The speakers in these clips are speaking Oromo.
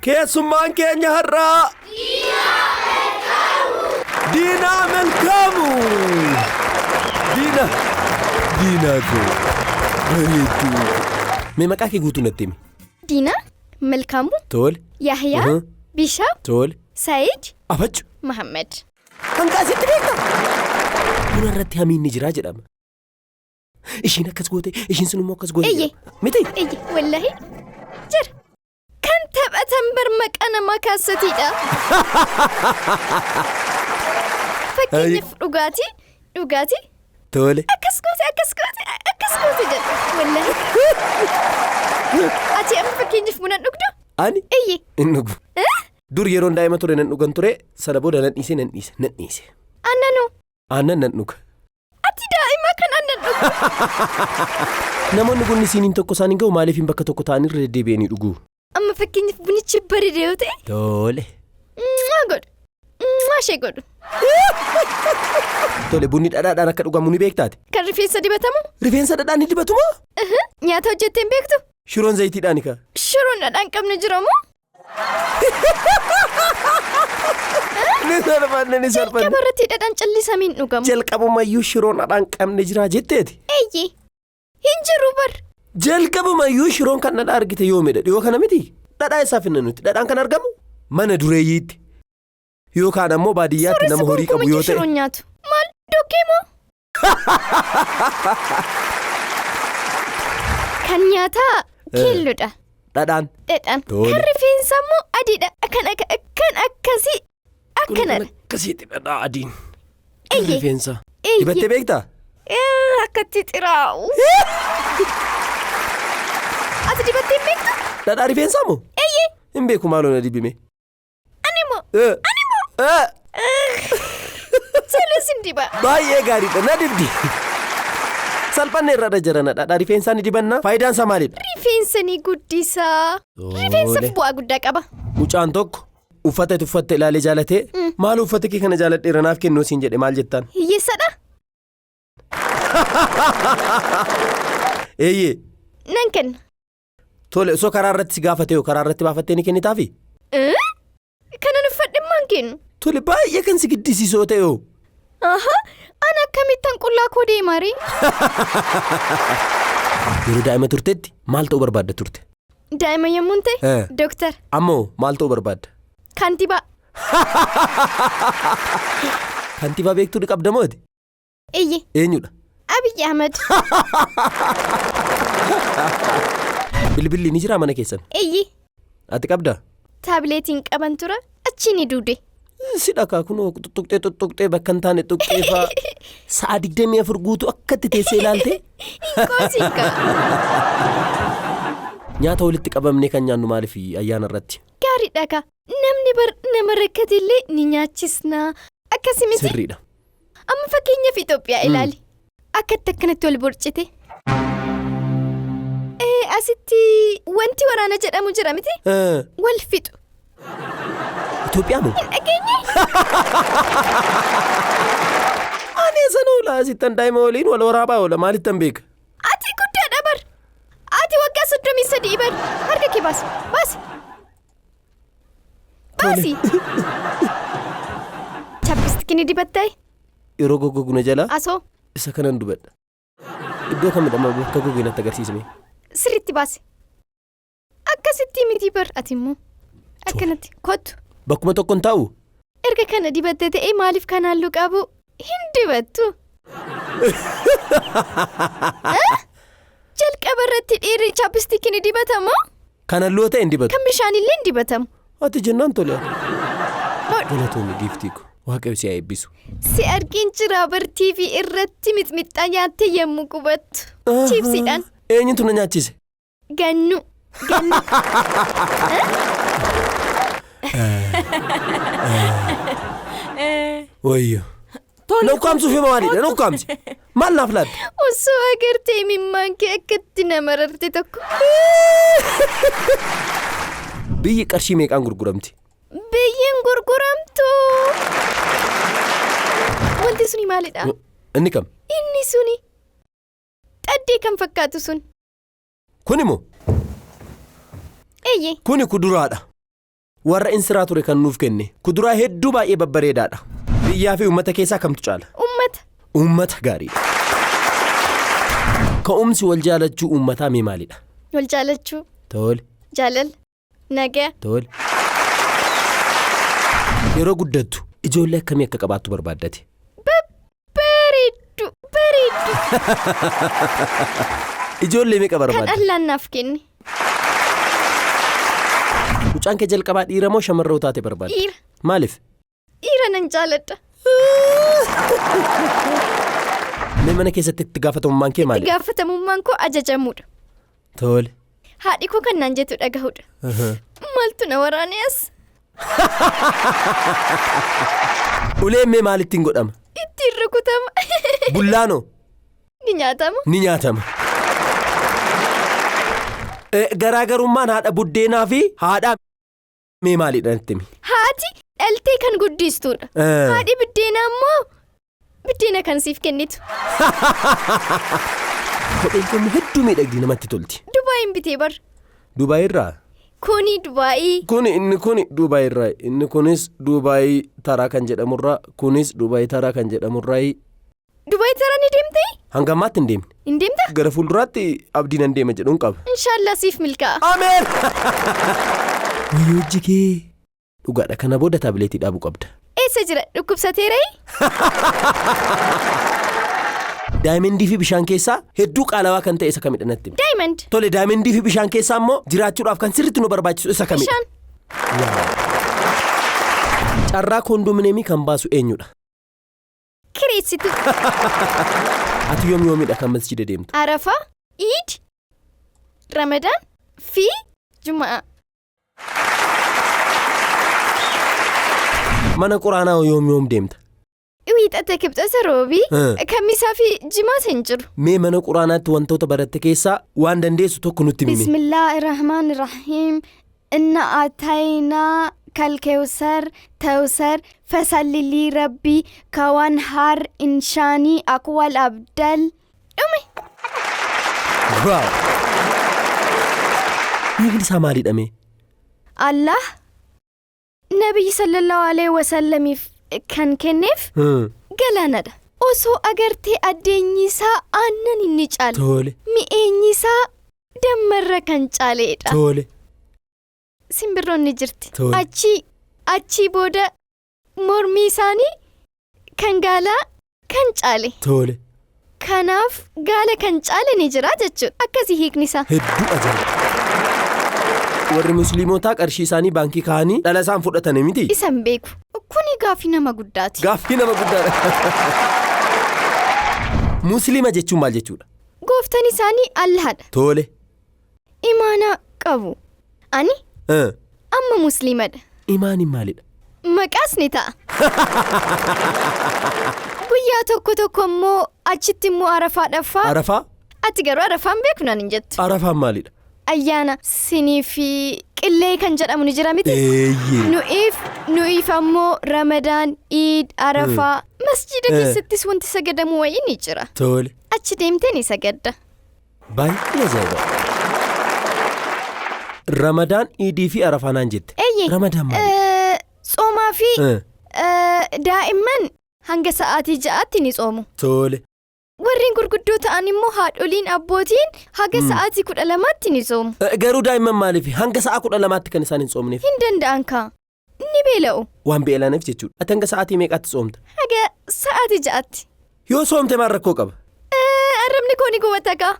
keessummaan keenya har'aa Diinaa Malkaamu. Diinaatu bareedduu. Mee maqaa kee guutuu natti himi. Diinaa Malkaamu. Tole. Yahyaa. Bishaap. Tole. Saayid. Afachu. Muhammad. Hanga asitti beekta. Buna irratti hamiinni jiraa jedhama. Ishiin akkas goote, ishiin sun immoo akkas goote. Eeyyee. Miti. Eeyyee wallahi jira. Kan taphatan barmaqa namaa kaasatiidha. Fakkeenyaaf dhugaatii. Tole. Akkas goote jedha. Wallahi. Ati amma fakkeenyaaf buna dhugdu? Ani? Eeyyee. Hin dhugu. Dur yeroon daa'ima ture nan dhugan ture, sana booda nan dhiise. Annanoo? Aannan nan dhuga. Ati daa'ima kan aannan dhugu? Namoonni bunni isiiniin tokko isaanii ga'u maaliif hin bakka tokko ta'anii irra deddeebi'anii dhugu? Amma fakkeenyaaf bunichi bareeda yoo ta'e? Tole. Ishee godhu. Tole bunni dhadhaadhaan akka dhugamu ni beektaati? Kan rifeensa dibatamu? Rifeensa dhadhaan ni dibatumoo? Nyaata hojjettee hin beektu? Shiroon zayitiidhaan ika? Shiroon dhadhaan qabne jiramoo? Ni salphanne. Jalqaba irratti dhadhaan callisamiin dhugamu. Jalqabumayyuu shiroon dhadhaan qabne jira jetteeti? Eeyyee. Hin jiru bar. Jalqabumayyuu shiroon kan dhadhaa argite yoomidha? Dhiyoo kana miti? Dhadhaa eessaa finna nuti? Dhadhaan kan argamu? Mana dureeyyiitti. Yookaan ammoo baadiyyaatti nama horii qabu yoo ta'e. Shiroon nyaatu. Maal dokkee moo? Kan nyaataa keelloodha. Dhadhaan. Kan rifeensa immoo adiidha. Kan akkasii akkanadha. Akkasiitti dhadhaa adiin. Eeyyee. Rifeensa. Dibattee beektaa? Akkatti xiraa'u. Ati dibattee hin beektu? Dhadhaa rifeensaa moo? Eeyyee. Hin beeku maaloo na dibime. Ani moo? Saluus hin diba. Baay'ee gaariidha na dibdi. Salphanne irra jirana dhadhaa rifeensaa ni dibannaa. Faayidaan isaa maalidha? Rifeensa ni guddisaa. Rifeensaaf bu'aa guddaa qaba. Mucaan tokko uffata itti uffatte ilaalee jaalatee maal uffata kee kana jaaladheera naaf kennuu siin jedhe maal jettaan? Hiyyeessadha. Eeyyee. Nan kenna. Tole osoo karaa irratti si gaafatee karaa irratti baafattee ni kennitaafi? Kanan uffadhe maan kennu? Tole baay'ee kan si giddisiisoo ta'e. Ana akkamittan qullaa koo deemarii? Yeroo daa'ima turtetti maal ta'uu barbaadda turte? Daa'ima yommuu ta'e? Dooktar. Ammoo maal ta'uu barbaadda? Kantiibaa. Kantiibaa beektuu ni qabda mooti? Eeyyee. Eenyudha? Abiyyi Ahmed. Bilbilli ni jiraa mana keessan? Eeyyee. Ati qabdaa? Taabileetiin qaban tura achi ni duude. Si dhakaa kunoo tuttuqxee bakka hin taane tuqqeefaa sa'a 24 guutuu akkatti teessee ilaalte? Hinkoosinka. Nyaata walitti qabamnee kan nyaannu maaliif ayyaana irratti? Gaarii dhagaa. Namni nama rakkatillee ni nyaachisnaa. Akkasii miti? Sirriidha. Amma fakkeenyaaf Itoophiyaa ilaali. Akkatti akkanatti wal borcite. Asitti wanti waraana jedhamu jira miti? Wal fixu. Itoophiyaa moo? Hin dhageenye? Ani eessan oola asittan daa'ima waliin wal waraabaa oola maalittan beeka? Ati guddaadha bar. Ati waggaa 33 bar. Harka kee baasi. Baasi. Chappistikii ni dibattee? Yeroo goggoguna jala? Asoo. Isa kanan dubadha. Iddoo kamidha bakka goggee natti agarsiisme? Sirriitti baasi. Akkasitti miti bar ati immoo. Akkanatti kottu. Bakkuma tokkoon taa'u? Erga kana dibattee ta'ee maaliif kan halluu qabu hin dibattu? Jalqaba irratti dhiirri chappistikiin ni dibatamoo? Kan halluu ta'e hin dibatu? Kan bishaanillee hin dibatamu? Ati jennaan tole. Galatoonni giiftii ko waaqayyo si haa eebbisu. Si argin jira bar TV irratti mixmixaa nyaattee yemmuu qubattu. Chiipsiidhaan. Eenyutu na nyaachise? Gannu. Wayyo. Nukkaamsuuf hima maalidha nukkaamsi? Maal naaf laadde? Osoo agartee imimmaan kee akkatti nama rarte tokko. Biyyi qarshii meeqaan gurguramti? Biyyiin gurguramtu. Wanti suni maalidha? Inni kam? Inni suni. Xaddee kan fakkaatu sun. Kuni moo? Eeyyee. Kuni kuduraadha. warra insiraa ture kan nuuf kenne kuduraa hedduu baay'ee babbareedaadha. Biyyaa fi uummata keessaa kamtu caala? Uummata gaariidha. Ka'umsi wal jaalachuu uummataa mee maalidha? Wal jaalachuu. Tole. Jaalala. Nagaa. Tole. Yeroo guddattu ijoollee akkamii akka qabaattu barbaaddate? Bareeddu. Ijoollee meeqa barbaadda? Kan Allaan naaf kenne. Mucaan kee jalqabaa dhiira moo shamarroo taate barbaadda? Dhiira. Maaliif? Dhiira nan jaaladha. Mee mana keessatti itti gaafatamummaan kee maali? Itti gaafatamummaan koo ajajamuudha. Tole. Haadhi koo kan naan jettu dhagahuudha. Maaltu na waraane as? Uleen mee maalittiin godhama? Ittiin rukutama. Bullaanoo? Ni nyaatama. Ni nyaatama. Garaagarummaan haadha buddeenaa fi haadha mee maalidha natti? Haati dhaltee kan guddistuudha. Haadhi buddeenaa immoo buddeena kan siif kennitu. Kopheen kun hedduu miidhagdii namatti tolti. Dubaayin bitee bar. Dubaayirraa? Kuni Dubaayii. Inni kuni Dubaayirraa. Inni kunis Dubaayii taraa kan jedhamurraa. Kunis Dubaayii taraa kan jedhamurraa. Dubaayii taraa ni deemtee? Hanga ammaatti hin deemne. Hin deemta? Gara fuulduraatti abdiin hin deema jedhuun qaba. Inshaallah siif milkaa'a. Ameen! Wayyoo jigee. Dhugaadha kana booda taabileetii dhaabuu qabda. Eessa jira? Dhukkubsateeraa? Daayimandii fi bishaan keessaa hedduu qaalawaa kan ta'e isa kamidha natti? Daayimand. Tole daayimandii fi bishaan keessaa immoo jiraachuudhaaf kan sirriitti nu barbaachisu isa kamidha? Bishaan. Carraa koondomineemii kan baasu eenyudha? Kireessitu. Ati yoomidha kan masjida deemtu? Arafaa, Iid, Ramadaan fi Jumaa. Mana quraanaa yoom deemta? Wiixata kibxata roobii kamisaa fi jimaata hin jiru. Mee mana quraanaatti wantoota baratte keessaa waan dandeessu tokko nutti himi. Bismillahirrahmanirrahim. Inna ataynaa kalkeewsar tawsar fasalli rabbii kawan har inshaanii akwal abdal. Dhume. Waaw. Hiikni isaa maalidha mee? Allah Nabi sallallahu alaihi wasallamiif kan kenneef galaanadha. Osoo agartee addeenyi isaa aannan inni caala. Tole. Mi'eenyi isaa dammarra kan caaleedha. Tole. Simbirroonni jirti. Tole. Achii booda mormii isaanii kan gaalaa kan caale. Tole. Kanaaf gaala kan caale ni jira jechuudha. Akkasii hiikni isaa. Hedduu ajaa'iba. Warri musliimotaa qarshii isaanii baankii kaa'anii dhala isaan fudhatanii miti? Isan beeku. Kuni gaaffii nama guddaati. Gaaffii nama guddaadha. Musliima jechuun maal jechuudha? Gooftaan isaanii Allahadha. Tole. Imaana qabu. Ani? Amma musliimadha. Imaaniin maalidha? Maqaas ni ta'a. Guyyaa tokko immoo achitti immoo arafaadhaffaa. Arafaa? Ati garuu arafaan beeku naan hin jettu. Arafaan maalidha? Ayyaana sinii fi qillee kan jedhamu ni jira miti? Nu'iif ammoo Ramadaan, Iid, Arafaa. Masjida keessattis wanti sagadamu wayii ni jira. Tole. Achi deemtee ni sagadda. Baay'ee ajaa'iba. Ramadaan, Iidii fi Arafaa naan jette. Ramadaan maalidha? Tsoomaa fi daa'imman hanga sa'aatii 6tti ni tsoomu. Tole. Warreen gurguddoo ta'an immoo haadholiin abbootiin hanga sa'aatii 12tti ni tsoomu. Garuu daa'imman maaliif hanga sa'a 12tti kan isaan hin tsoomneef? Hin danda'an kaa. Ni beela'u. Waan beela'aniif jechuudha. Ati hanga sa'aatii meeqatti tsoomta? Haga sa'aatii 6tti. Yoo tsoomte maal rakkoo qaba? Arrabni koo ni gubata kaa.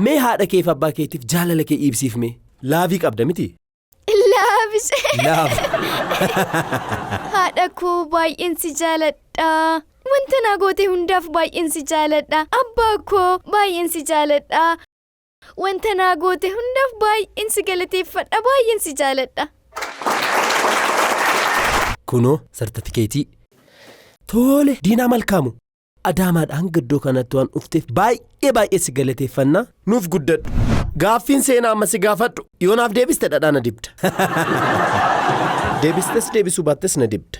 Mee haadha kee fi abbaa keetiif jaalala kee ibsiif mee? Laavii qabda miti? Laafis. Laaf. Haadha koo baay'een si jaaladha. Wanta naa goote hundaaf baay'een si jaaladha. Abbaa koo baay'een si jaaladha. Wanta naa goote hundaaf baay'een si galateeffadha. Baay'een si jaaladha. Kunoo sartifikeetii. Tole. Diinaa Malkaamu. Adaamaadhaan gaddoo kanatti waan dhufteef baay'ee si galateeffannaa nuuf guddadhu. Gaaffiin seenaa amma si gaafadhu yoo naaf deebiste dhadhaa na dibda. Deebistes deebisuu baattes na dibda.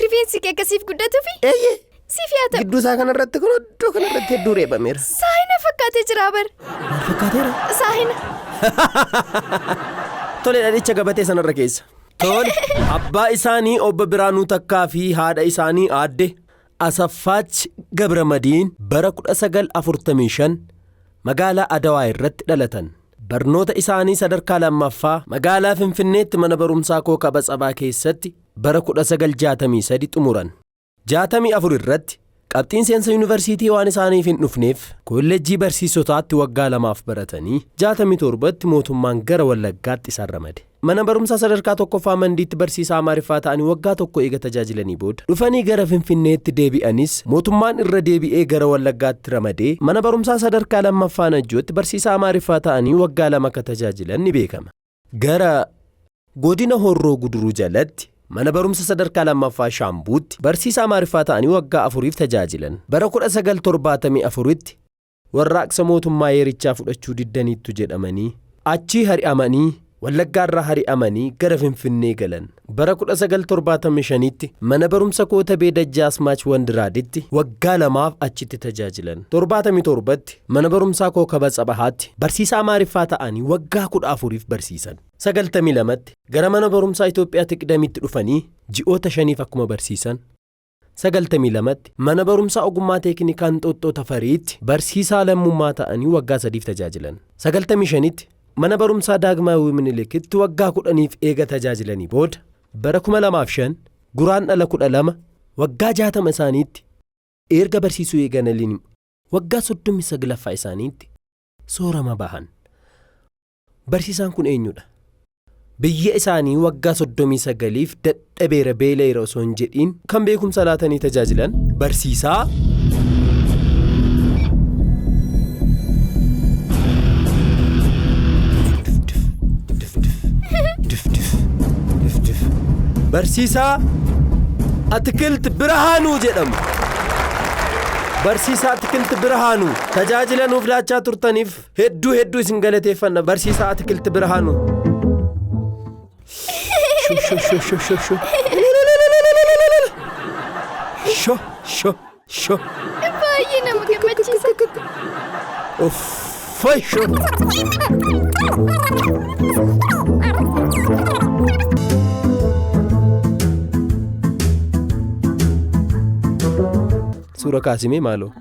Rifeensi kee akkasiif guddatuufi? Eeyyee. Siif yaa ta'u. Gidduu isaa kanarratti kun iddoo kanarratti hedduu reebameera. Saahina fakkaatee jira bar. Maal fakkaateera? Saahina. Tole dhadhicha gabatee sanarra keessa. Tole abbaa isaanii obbo Biraanuu Takkaa fi haadha isaanii aadde Asaffaach Gabramadiin bara 1945 magaalaa Adawaa irratti dhalatan. Barnoota isaanii sadarkaa lammaffaa magaalaa Finfinneetti mana barumsaa Kookaba Tsabaa keessatti bara 1963 xumuran. 64 irratti qabxiin seensa yuunivarsiitii waan isaaniif hin dhufneef kolleejjii barsiisotaatti waggaa 2 baratanii 67tti mootummaan gara Wallaggaatti isaan ramade. Mana barumsaa sadarkaa tokkoffaa Mandiitti barsiisaa Amaariffaa ta'anii waggaa tokko eega tajaajilanii booda dhufanii gara Finfinneetti deebi'anis mootummaan irra deebi'ee gara Wallaggaatti ramadee mana barumsaa sadarkaa lammaffaa Najjootti barsiisaa Amaariffaa ta'anii waggaa 2 akka tajaajilan ni beekama. Gara godina Horroo Guduruu jalatti mana barumsa sadarkaa lammaffaa Shaambuutti barsiisaa Amaariffaa ta'anii waggaa 4 tajaajilan. Bara 1974tti warraaqsa mootummaa yerichaa fudhachuu diddaniittu jedhamanii achii hari'amanii Wallaggaarraa hari'amanii gara Finfinnee galan. Bara 1975tti mana barumsa Kootabee Dajjaasmaach Wandiraaditti waggaa 2 achitti tajaajilan. 77tti mana barumsaa Kookaba Tsabahaatti barsiisaa Amaariffaa ta'anii waggaa 14 barsiisan. 92tti gara mana barumsaa Itoophiyaa Tiqdamitti dhufanii ji'oota 5 akkuma barsiisan. 92tti mana barumsaa ogummaa teeknikaa Inxooxxoo Tafariitti barsiisaa lammummaa ta'anii waggaa 3 tajaajilan. 95tti mana barumsaa Daagmaawii Minilikkitti waggaa 10 eega tajaajilanii booda bara 2005 Guraandhala 12 waggaa 60 isaaniitti erga barsiisuu eegalaniin waggaa 39ffaa isaaniitti soorama bahan. Barsiisaan kun eenyudha? Biyya isaanii waggaa 39f dadhabeera beela'eera osoo hin jedhiin kan beekumsa laatanii tajaajilan barsiisaa Barsiisaa Atikilti Birahaanuu jedhamu. Barsiisaa Atikilti Birahaanuu tajaajila nuuf laachaa turtaniif hedduu isin galateeffanna. Barsiisaa Atikilti Birahaanuu. Sho. Baay'ee nama gammachiisa. Sho. Suura kaasimee maaloo?